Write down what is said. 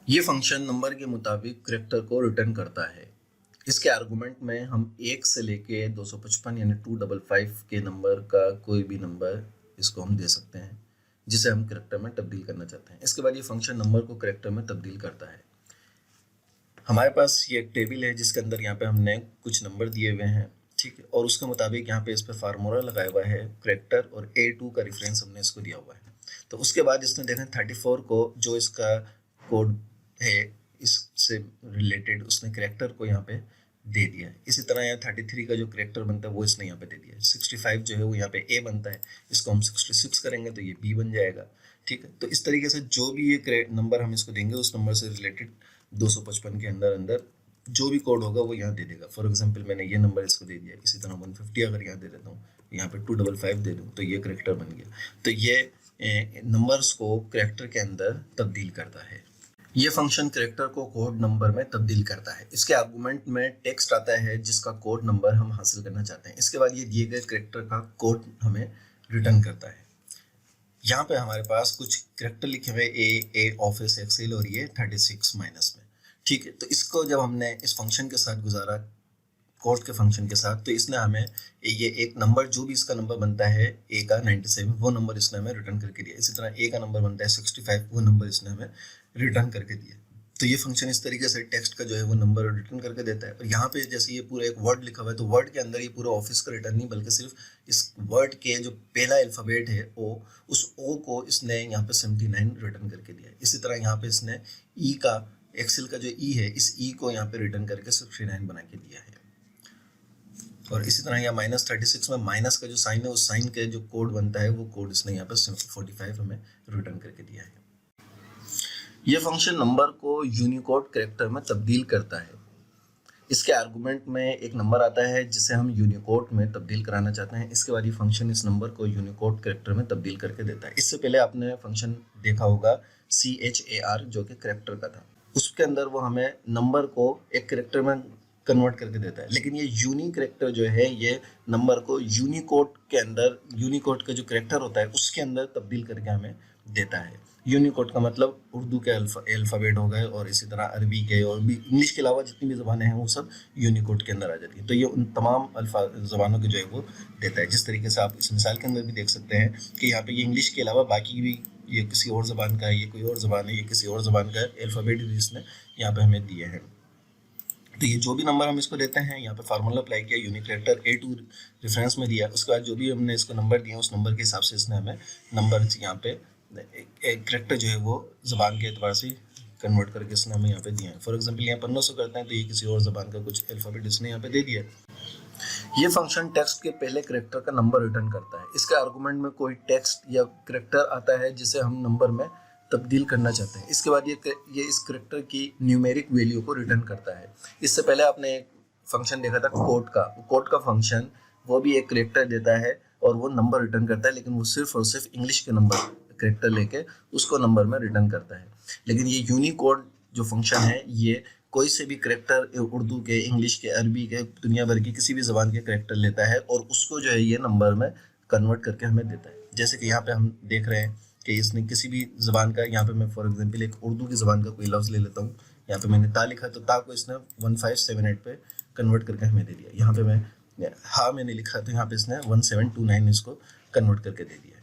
ये function number के मुताबिक करैक्टर को रिटर्न करता है। इसके आर्गुमेंट में हम 1 से लेके 255 यानी 255 के नंबर का कोई भी नंबर इसको हम दे सकते हैं जिसे हम करैक्टर में तब्दील करना चाहते हैं। इसके बाद ये फंक्शन नंबर को करैक्टर में तब्दील करता है। हमारे पास ये एक टेबल है जिसके अंदर यहाँ पे हमने कुछ नंबर दिए हुए हैं, ठीक है, और उसके मुताबिक यहाँ पे इस पे फार्मूला लगाया हुआ है करैक्टर और A2 का रेफरेंस हमने इसको दिया हुआ है। तो उसके बाद इसने देखें 34 को जो इसका कोड है इससे रिलेटेड उसने करैक्टर को यहाँ पे दे दिया है। इसी तरह यहाँ 33 का जो करैक्टर बनता है वो इसने यहाँ पे दे दिया है। 65 जो है वो यहाँ पे A बनता है, इसको हम 66 करेंगे तो ये B बन जाएगा, ठीक है। तो इस तरीके से जो भी ये नंबर हम इसको देंगे उस नंबर से रिलेटेड 255 के अंदर अंदर जो भी कोड होगा वो यहाँ दे देगा। फॉर एग्जांपल मैंने ये नंबर इसको दे दिया, इसी तरह 150 अगर यहाँ दे देता हूँ, यहाँ पे 255 दे दूँ तो ये करैक्टर बन गया। तो ये नंबर्स को करैक्टर के अंदर तब्दील करता है। ये फंक्शन करैक्टर को कोड नंबर में तब्दील करता है। इसके आर्गुमेंट में टेक्स्ट आता है जिसका कोड नंबर हम हासिल करना चाहते हैं। इसके बाद ये दिए गए करैक्टर का कोड हमें रिटर्न करता है। यहाँ पे हमारे पास कुछ करैक्टर लिखे हुए ए ऑफिस एक्सेल और ये 36 माइनस में, ठीक है। तो इसको जब हमने इस फंक्शन के साथ गुजारा कोड के फंक्शन के साथ, तो इसने हमें ये एक नंबर जो भी इसका नंबर बनता है ए का 97 वो नंबर इसने हमें रिटर्न करके दिया। इसी तरह ए का नंबर बनता है 65 वो नंबर इसने हमें रिटर्न करके दिया। तो ये फंक्शन इस तरीके से टेक्स्ट का जो है वो नंबर रिटर्न करके देता है। और यहाँ पे जैसे ये पूरा एक वर्ड लिखा हुआ है तो वर्ड के अंदर ये पूरा ऑफिस का रिटर्न नहीं बल्कि सिर्फ इस वर्ड के जो पहला अल्फाबेट है ओ, उस ओ को इसने यहाँ पे 79 रिटर्न करके दिया है। इसी तरह यहाँ पे इसने ई का एक्सेल का जो ई है इस ई को यहाँ पे रिटर्न करके 69 बना के दिया है। और इसी तरह यहाँ -36 में माइनस का जो साइन है उस साइन के जो कोड बनता है वो कोड इसने यहाँ पे 45 हमें रिटर्न करके दिया है। ये फंक्शन नंबर को यूनिकोड करैक्टर में तब्दील करता है। इसके आर्गुमेंट में एक नंबर आता है जिसे हम यूनिकोड में तब्दील कराना चाहते हैं। इसके बाद ये फंक्शन इस नंबर को यूनिकोड करैक्टर में तब्दील करके देता है। इससे पहले आपने फंक्शन देखा होगा CHAR जो कि करैक्टर का था, उसके अंदर वो हमें नंबर को एक करैक्टर में कन्वर्ट करके देता है। लेकिन ये यूनिक करैक्टर जो है ये नंबर को यूनिकोड के अंदर, यूनिकोड का जो करैक्टर होता है उसके अंदर तब्दील करके हमें देता है। यूनिकोड का मतलब उर्दू के अल्फ़ाबेट हो गए और इसी तरह अरबी के और भी इंग्लिश के अलावा जितनी भी ज़बानें हैं वो सब यूनिकोड के अंदर आ जाती है। तो ये उन तमाम ज़बानों के जो है वो देता है। जिस तरीके से आप इस मिसाल के अंदर भी देख सकते हैं कि यहाँ पे ये इंग्लिश के अलावा बाकी भी ये किसी और ज़बान का है, ये कोई और ज़बान है, ये किसी और ज़बान का अल्फ़ाबेट भी इसने यहाँ पे हमें दिए हैं। तो ये जो भी नंबर हम इसको देते हैं यहाँ पे फार्मूला अप्लाई किया, यूनिक करैक्टर A2 रेफरेंस में दिया, उसके बाद जो भी हमने इसको नंबर दिया उस नंबर के हिसाब से इसने हमें नंबर यहाँ पे एक करैक्टर जो है वो ज़बान के एतबार से कन्वर्ट करके इसने हमें यहाँ पे दिया है। फॉर एग्जांपल यहाँ 1500 करते हैं तो ये किसी और ज़बान का कुछ अल्फ़ाबेट इसने यहाँ पे दे दिया। ये फंक्शन टेक्स्ट के पहले करैक्टर का नंबर रिटर्न करता है। इसके आर्गुमेंट में कोई टेक्स्ट या करैक्टर आता है जिसे हम नंबर में तब्दील करना चाहते हैं। इसके बाद ये इस करैक्टर की न्यूमेरिक वैल्यू को रिटर्न करता है। इससे पहले आपने एक फंक्शन देखा था कोड का फंक्शन, वो भी एक करैक्टर देता है और वो नंबर रिटर्न करता है, लेकिन वो सिर्फ और सिर्फ इंग्लिश के नंबर करैक्टर लेके उसको नंबर में रिटर्न करता है। लेकिन ये यूनिकोड जो फंक्शन है ये कोई से भी करैक्टर उर्दू के, इंग्लिश के, अरबी के, दुनिया भर की किसी भी ज़बान के करैक्टर लेता है और उसको जो है ये नंबर में कन्वर्ट करके हमें देता है। जैसे कि यहाँ पे हम देख रहे हैं कि इसने किसी भी ज़बान का, यहाँ पे मैं फॉर एग्जांपल एक उर्दू की ज़बान का कोई लफ्ज़ ले लेता हूँ। यहाँ पे मैंने ता लिखा तो ता को इसने 1578 पे कन्वर्ट करके हमें दे दिया। यहाँ पे मैं हा मैंने लिखा तो यहाँ पे इसने 1729 इसको कन्वर्ट करके दे दिया।